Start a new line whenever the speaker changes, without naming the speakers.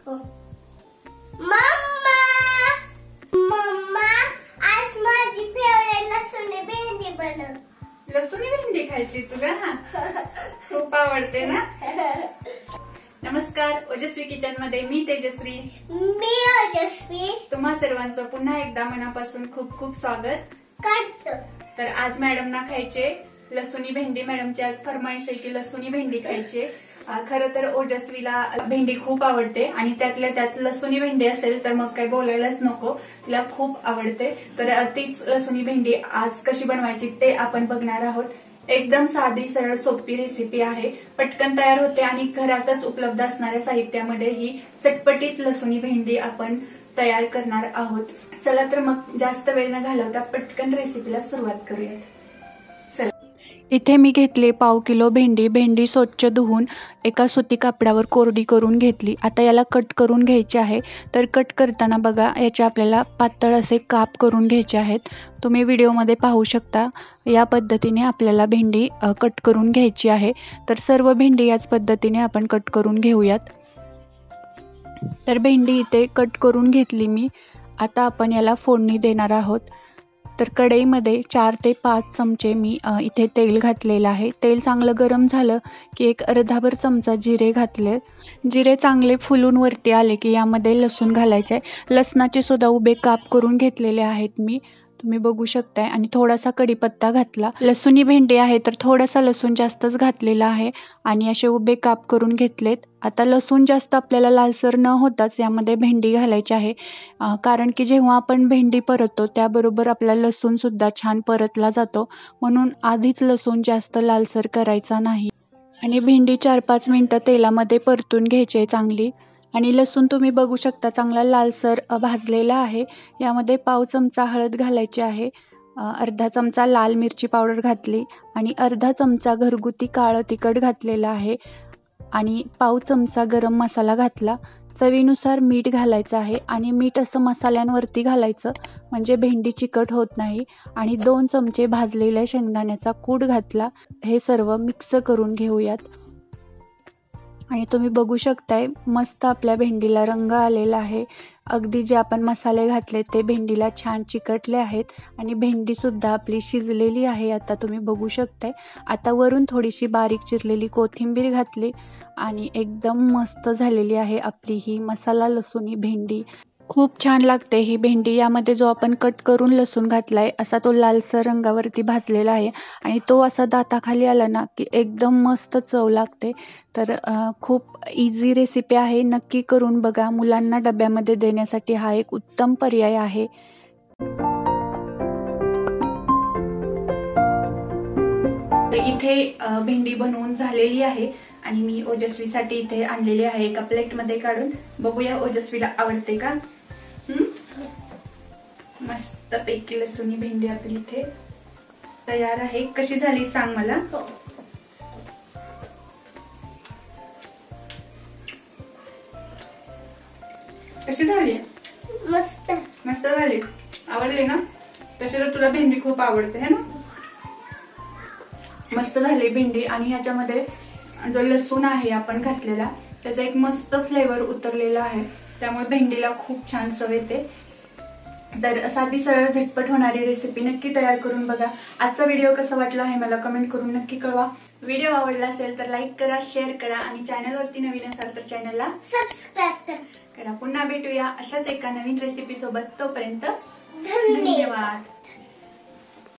Mamma mamma आज माझी favourite लसूणी भेंडी बनव.
लसूणी भेंडी खायची तुला? खूप आवडते ना. नमस्कार, ओजस्वी किचन मध्ये मी तेजश्री.
मी ओजस्वी.
तुम्हा सर्वांचं पुन्हा एकदा मनापासून खूप खूप स्वागत
करतो.
तर आज मॅडमना खायचे लसूणी भेंडी. मॅडमची आज फरमाईश आहे की लसूणी भेंडी खायची. खरं तर ओजस्वीला भेंडी खूप आवडते आणि त्यातल्या त्यात लसूणी भेंडी असेल तर मग काही बोलायलाच नको, तिला खूप आवडते. तर तीच लसूणी भेंडी आज कशी बनवायची ते आपण बघणार आहोत. एकदम साधी सरळ सोपी रेसिपी आहे, पटकन तयार होते आणि घरातच उपलब्ध असणाऱ्या साहित्यामध्ये ही चटपटीत लसूणी भेंडी आपण तयार करणार आहोत. चला तर मग जास्त वेळ न घालवता पटकन रेसिपीला सुरुवात करूयात.
इथे मी घेतले पाव किलो भेंडी. भेंडी स्वच्छ धुवून एका सुती कापडावर कोरडी करून घेतली. आता याला कट करून घ्यायचे आहे. तर कट करताना बघा याचे आपल्याला पातळ असे काप करून घ्यायचे आहेत. तुम्ही व्हिडिओमध्ये पाहू शकता. या पद्धतीने आपल्याला भेंडी कट करून घ्यायची आहे. तर सर्व भेंडी याच पद्धतीने आपण कट करून घेऊयात. तर भेंडी इथे कट करून घेतली मी. आता आपण याला फोडणी देणार आहोत. तर कढईमध्ये 4 ते 5 चमचे मी इथे तेल घातलेलं आहे. तेल चांगलं गरम झालं की एक अर्धाभर चमचा जिरे घातले. जिरे चांगले फुलून वरती आले की यामध्ये लसूण घालायचे आहे. लसणाचे सुद्धा उभे काप करून घेतलेले आहेत मी, तुम्ही बघू शकताय. आणि थोडासा कढीपत्ता घातला. लसूणी भेंडी आहे तर थोडासा लसूण जास्तच घातलेला आहे आणि असे उभे काप करून घेतलेत. आता लसूण जास्त आपल्याला लालसर न होताच यामध्ये भेंडी घालायची आहे, कारण की जेव्हा आपण भेंडी परततो त्याबरोबर आपला लसूण सुद्धा छान परतला जातो, म्हणून आधीच लसूण जास्त लालसर करायचा नाही. आणि भेंडी 4-5 मिनटं तेलामध्ये परतून घ्यायची आहे चांगली. आणि लसूण तुम्ही बघू शकता चांगला लालसर भाजलेला आहे. यामध्ये पाव चमचा हळद घालायची आहे, अर्धा चमचा लाल मिरची पावडर घातली आणि अर्धा चमचा घरगुती काळं तिखट घातलेलं आहे आणि पाव चमचा गरम मसाला घातला. चवीनुसार मीठ घालायचं आहे आणि मीठ असं मसाल्यांवरती घालायचं म्हणजे भेंडी चिकट होत नाही. आणि 2 चमचे भाजलेल्या शेंगदाण्याचा कूट घातला. हे सर्व मिक्स करून घेऊयात. आणि तुम्ही बघू शकताय मस्त आपल्या भेंडीला रंग आलेला आहे. अगदी जे आपण मसाले घातले ते भेंडीला छान चिकटले आहेत आणि भेंडीसुद्धा आपली शिजलेली आहे. आता तुम्ही बघू शकताय. आता वरून थोडीशी बारीक चिरलेली कोथिंबीर घातली आणि एकदम मस्त झालेली आहे आपली ही मसाला लसूणी भेंडी. खूप छान लागते ही भेंडी. यामध्ये जो आपण कट करून लसूण घातला आहे असा तो लालसर रंगावरती भाजलेला आहे आणि तो असा दाताखाली आला ना की एकदम मस्त चव लागते. तर खूप इझी रेसिपी आहे, नक्की करून बघा. मुलांना डब्यामध्ये देण्यासाठी हा एक उत्तम पर्याय आहे.
इथे भेंडी बनवून झालेली आहे आणि मी ओजस्वीसाठी इथे आणलेली आहे एका प्लेटमध्ये काढून. बघूया ओजस्वीला आवडते का. मस्त पैकी लसूणी भेंडी आपली इथे तयार आहे. कशी झाली सांग मला. कशी झाली?
मस्त
मस्त झाली. आवडली ना. तशी तर तुला भेंडी खूप आवडते है ना. मस्त झाली भेंडी. आणि ह्याच्यामध्ये जो लसूण आहे आपण घातलेला त्याचा एक मस्त फ्लेवर उतरलेला आहे, त्यामुळे भेंडीला खूप छान चव येते. तर साधी सरळ झटपट होणारी रेसिपी नक्की तयार करून बघा. आजचा व्हिडिओ कसा वाटला हे मला कमेंट करून नक्की कळवा. व्हिडिओ आवडला असेल तर लाईक करा, शेअर करा आणि चॅनलवरती नवीन असाल तर चॅनलला
सबस्क्राईब
करा. पुन्हा भेटूया अशाच एका नवीन रेसिपी सोबत. तोपर्यंत
धन्यवाद.
धन्यवाद.